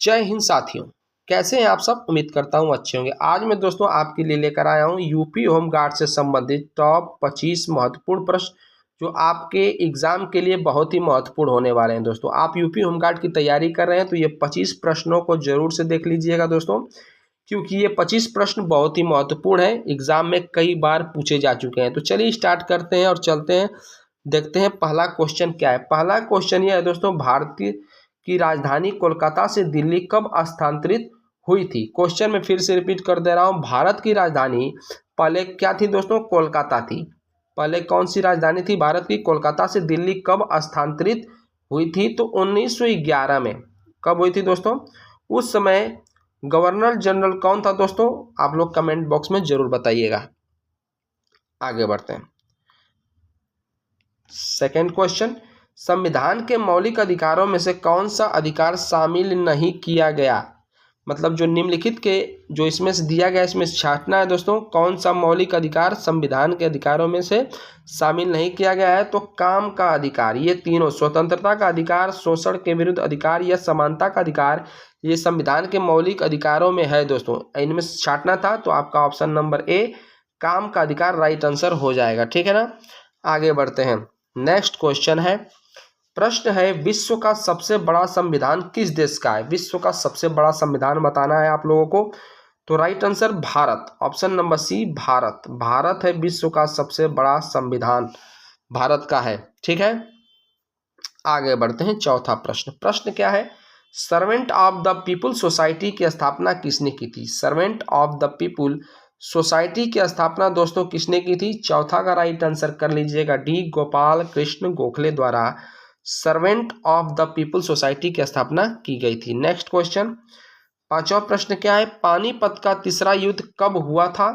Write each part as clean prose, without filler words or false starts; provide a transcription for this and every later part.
जय हिंद साथियों, कैसे हैं आप सब। उम्मीद करता हूं अच्छे होंगे। आज मैं दोस्तों आपके लिए लेकर आया हूं यूपी होमगार्ड से संबंधित टॉप 25 महत्वपूर्ण प्रश्न जो आपके एग्जाम के लिए बहुत ही महत्वपूर्ण होने वाले हैं। दोस्तों आप यूपी होमगार्ड की तैयारी कर रहे हैं तो ये 25 प्रश्नों को जरूर से देख लीजिएगा दोस्तों, क्योंकि ये 25 प्रश्न बहुत ही महत्वपूर्ण है, एग्जाम में कई बार पूछे जा चुके हैं। तो चलिए स्टार्ट करते हैं और चलते हैं, देखते हैं पहला क्वेश्चन क्या है। पहला क्वेश्चन ये है दोस्तों, भारतीय की राजधानी कोलकाता से दिल्ली कब स्थानांतरित हुई थी। क्वेश्चन में फिर से रिपीट कर दे रहा हूं, भारत की राजधानी पहले क्या थी दोस्तों, कोलकाता थी। पहले कौन सी राजधानी थी भारत की, कोलकाता से दिल्ली कब स्थानांतरित हुई थी, तो 1911 में। कब हुई थी दोस्तों, उस समय गवर्नर जनरल कौन था दोस्तों, आप लोग कमेंट बॉक्स में जरूर बताइएगा। आगे बढ़ते हैं। सेकेंड क्वेश्चन, संविधान के मौलिक अधिकारों में से कौन सा अधिकार शामिल नहीं किया गया। मतलब जो निम्नलिखित के जो इसमें से दिया गया, इसमें से छांटना है दोस्तों, कौन सा मौलिक अधिकार संविधान के अधिकारों में से शामिल नहीं किया गया है। तो काम का अधिकार, ये तीनों, स्वतंत्रता का अधिकार, शोषण के विरुद्ध अधिकार या समानता का अधिकार, ये संविधान के मौलिक अधिकारों में है दोस्तों। इनमें से छांटना था तो आपका ऑप्शन नंबर ए, काम का अधिकार, राइट आंसर हो जाएगा। ठीक है ना। आगे बढ़ते हैं। नेक्स्ट क्वेश्चन है, प्रश्न है, विश्व का सबसे बड़ा संविधान किस देश का है। विश्व का सबसे बड़ा संविधान बताना है आप लोगों को। तो right answer Bharat, option number c, Bharat. Bharat है विश्व का सबसे बड़ा संविधान, भारत का है। ठीक है। आगे बढ़ते हैं। चौथा प्रश्न, प्रश्न क्या है, servant of the people society की स्थापना किसने की थी। Servant of the people society की स्थापना दोस्तों किसने की थी। चौथा का राइट आंसर कर लीजिएगा डी, गोपाल कृष्ण गोखले द्वारा servant of the people society की स्थापना की गई थी। नेक्स्ट क्वेश्चन, पांचवा प्रश्न क्या है, पानीपत का तीसरा युद्ध कब हुआ था।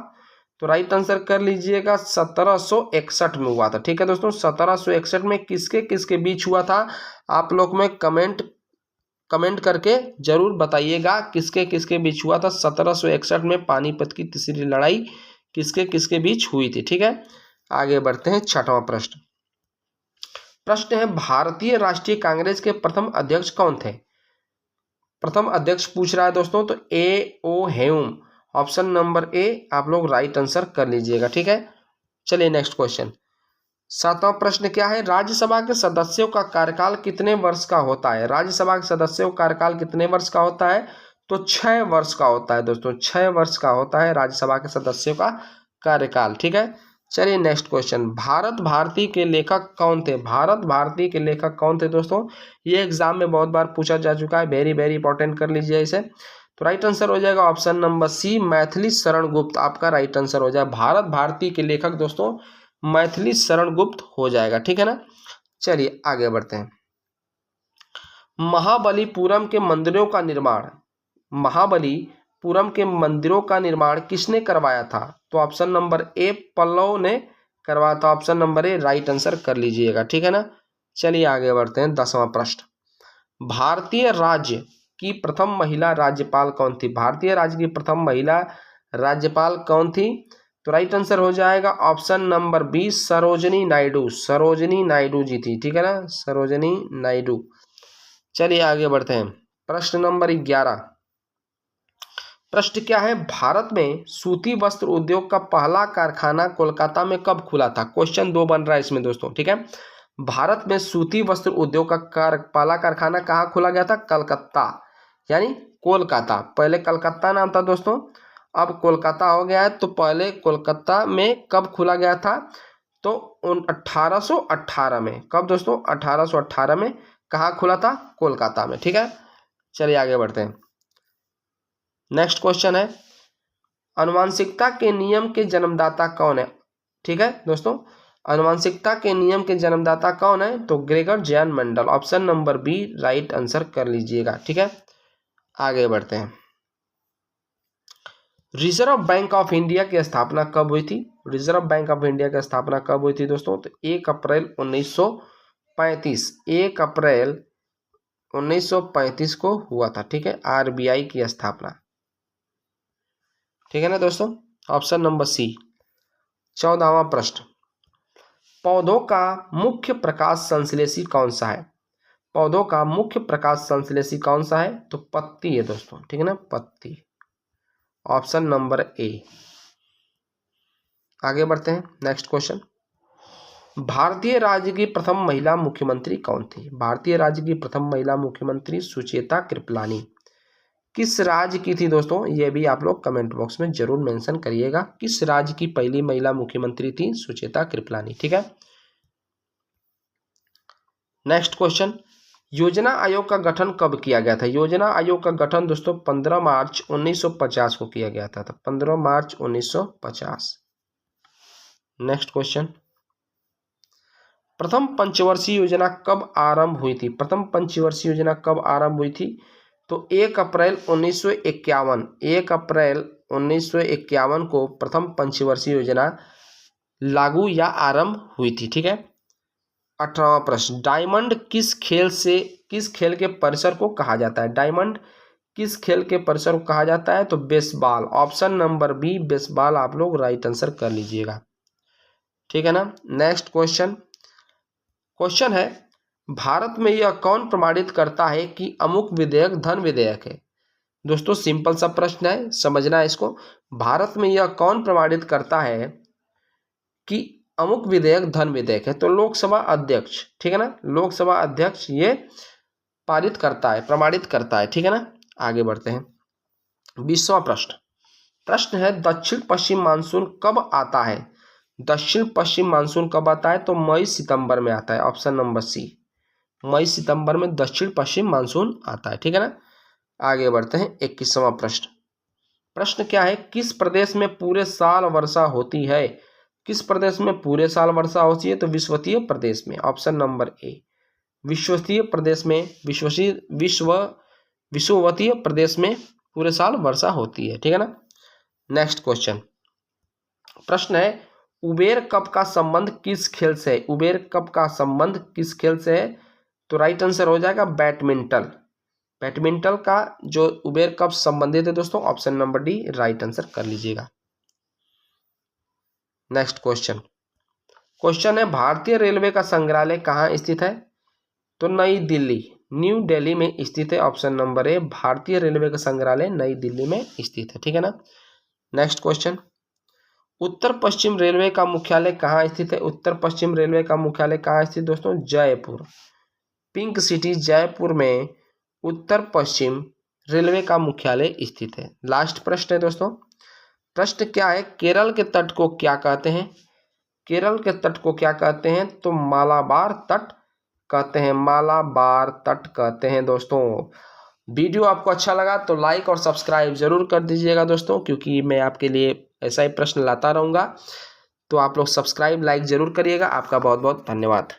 तो राइट आंसर कर लीजिएगा 1761 में हुआ था। ठीक है दोस्तों, 1761 में किसके किसके बीच हुआ था, आप लोग में कमेंट करके जरूर बताइएगा किसके किसके बीच हुआ था। 1761 में पानीपत की तीसरी लड़ाई किसके किसके बीच हुई थी। ठीक है। आगे बढ़ते हैं। छठवां प्रश्न, प्रश्न है, भारतीय राष्ट्रीय कांग्रेस के प्रथम अध्यक्ष कौन थे। प्रथम अध्यक्ष पूछ रहा है दोस्तों, तो ए ओ हेउम, ऑप्शन नंबर ए आप लोग राइट आंसर कर लीजिएगा। ठीक है। चलिए नेक्स्ट क्वेश्चन। सातवां प्रश्न क्या है, राज्यसभा के सदस्यों का कार्यकाल कितने वर्ष का होता है। राज्यसभा के सदस्यों का कार्यकाल कितने वर्ष का होता है। तो 6 वर्ष का होता है दोस्तों, 6 वर्ष का होता है राज्यसभा के सदस्यों का कार्यकाल। ठीक है। चलिए नेक्स्ट क्वेश्चन, भारत भारती के लेखक कौन थे। भारत भारती के लेखक कौन थे दोस्तों, ये एग्जाम में बहुत बार पूछा जा चुका है, वेरी वेरी इंपॉर्टेंट कर लीजिए इसे। तो राइट आंसर हो जाएगा ऑप्शन नंबर सी, मैथिली शरण गुप्त, आपका राइट आंसर हो जाए। भारत भारती के लेखक दोस्तों मैथिली शरण गुप्त हो जाएगा। ठीक है ना। चलिए आगे बढ़ते हैं। महाबलीपुरम के मंदिरों का निर्माण, महाबलीपुरम के मंदिरों का निर्माण किसने करवाया था। तो ऑप्शन नंबर ए, पल्लव ने करवाया था, option number A right answer कर लीजिएगा। ठीक है ना। चलिए आगे बढ़ते हैं। 10वां प्रश्न, भारतीय राज्य की प्रथम महिला राज्यपाल कौन थी। भारतीय राज्य की प्रथम महिला राज्यपाल कौन थी। तो राइट आंसर हो जाएगा option number B, Sarojini Naidu. Sarojini Naidu ji थी। ठीक है ना, सरोजिनी नायडू। चलिए आगे बढ़ते हैं। प्रश्न नंबर 11, प्रश्न क्या है, भारत में सूती वस्त्र उद्योग का पहला कारखाना कोलकाता में कब खुला था। क्वेश्चन 2 बन रहा है इसमें दोस्तों। ठीक है, भारत में सूती वस्त्र उद्योग का पहला कारखाना कहाँ खोला गया था, कलकत्ता, यानी कोलकाता। पहले कलकत्ता नाम था दोस्तों, अब कोलकाता हो गया है। तो पहले कोलकाता में कब खुला गया था, तो 1818 में। कब दोस्तों, 1818 में। कहाँ खुला था, कोलकाता में। ठीक है। चलिए आगे बढ़ते हैं। नेक्स्ट क्वेश्चन है, आनुवंशिकता के नियम के जन्मदाता कौन है। ठीक है दोस्तों, आनुवंशिकता के नियम के जन्मदाता कौन है, तो Gregor John Mendel, option number b right answer कर लीजिएगा। ठीक है। आगे बढ़ते हैं। रिजर्व बैंक ऑफ इंडिया की स्थापना कब हुई थी। रिजर्व बैंक ऑफ इंडिया की स्थापना कब हुई थी दोस्तों, तो 1 अप्रैल 1935, 1 अप्रैल 1935 को हुआ था। ठीक है, आरबीआई की स्थापना। ठीक है ना दोस्तों, ऑप्शन नंबर सी। 14वां प्रश्न, पौधों का मुख्य प्रकाश संश्लेषी कौन सा है। पौधों का मुख्य प्रकाश संश्लेषी कौन सा है? तो पत्ती है दोस्तों, ठीक है ना, पत्ती। Option number A. आगे बढ़ते हैं, नेक्स्ट क्वेश्चन। भारतीय राज्य की प्रथम महिला मुख्यमंत्री कौन थी? भारतीय राज्य की प्रथम महिला मुख्यमंत्री सुचेता कृपलानी किस राज्य की थी दोस्तों? ये भी आप लोग कमेंट बॉक्स में जरूर मेंशन करिएगा, किस राज्य की पहली महिला मुख्यमंत्री थी सुचेता कृपलानी, ठीक है। नेक्स्ट क्वेश्चन, योजना आयोग का गठन कब किया गया था? योजना आयोग का गठन दोस्तों 15 मार्च 1950 को किया गया था, 15 मार्च 1950। नेक्स्ट क्वेश्चन, प्रथम पंचवर्षीय योजना कब आरंभ हुई थी? प्रथम पंचवर्षीय योजना कब आरंभ हुई थी? तो 1 अप्रैल 1951, 1 अप्रैल 1951 को प्रथम पंचवर्षीय योजना लागू या आरंभ हुई थी, ठीक है। 18वां प्रश्न, डायमंड किस खेल के परिसर को कहा जाता है? डायमंड किस खेल के परिसर को कहा जाता है? तो baseball. Option number b baseball आप लोग राइट आंसर कर लीजिएगा, ठीक है ना। नेक्स्ट क्वेश्चन है, भारत में यह कौन प्रमाणित करता है कि अमुक विधेयक धन विधेयक है? दोस्तों सिंपल सा प्रश्न है, समझना है इसको। भारत में यह कौन प्रमाणित करता है कि अमुक विधेयक धन विधेयक है? तो लोकसभा अध्यक्ष, ठीक है ना, लोकसभा अध्यक्ष ये पारित करता है, प्रमाणित करता है, ठीक है ना। आगे बढ़ते हैं, 20वां प्रश्न है, दक्षिण पश्चिम मानसून कब आता है? दक्षिण पश्चिम मानसून कब आता है? तो मई सितंबर में आता है, ऑप्शन नंबर सी, मई सितंबर में दक्षिण पश्चिम मानसून आता है, ठीक है ना। आगे बढ़ते हैं, 21वां प्रश्न क्या है, किस प्रदेश में पूरे साल वर्षा होती है? किस प्रदेश में पूरे साल वर्षा होती है? तो विषुवतीय प्रदेश में, ऑप्शन नंबर ए, विषुवतीय प्रदेश में, विषुवतीय प्रदेश में पूरे साल वर्षा होती है, ठीक है ना। नेक्स्ट प्रश्न है, उबेर कप का संबंध किस खेल से है? उबेर कप का संबंध किस खेल से है? तो राइट आंसर हो जाएगा बैडमिंटन। बैडमिंटन का जो उबेर कप संबंधित है दोस्तों, option number D right answer कर लीजिएगा। नेक्स्ट क्वेश्चन है, भारतीय रेलवे का संग्रहालय कहाँ स्थित है? तो नई दिल्ली, न्यू दिल्ली में स्थित है, ऑप्शन नंबर ए, भारतीय रेलवे का संग्रहालय नई दिल्ली में स्थित है, ठीक है ना। नेक्स्ट क्वेश्चन, उत्तर पश्चिम रेलवे का मुख्यालय कहाँ स्थित है? उत्तर पश्चिम रेलवे का मुख्यालय कहाँ स्थित दोस्तों? जयपुर, पिंक सिटी जयपुर में उत्तर पश्चिम रेलवे का मुख्यालय स्थित है। लास्ट प्रश्न है दोस्तों, प्रश्न क्या है, केरल के तट को क्या कहते हैं? केरल के तट को क्या कहते हैं? तो मालाबार तट कहते हैं, मालाबार तट कहते हैं दोस्तों। वीडियो आपको अच्छा लगा तो लाइक और सब्सक्राइब जरूर कर दीजिएगा दोस्तों, क्योंकि मैं आपके लिए ऐसा ही प्रश्न लाता रहूँगा। तो आप लोग सब्सक्राइब लाइक जरूर करिएगा। आपका बहुत बहुत धन्यवाद।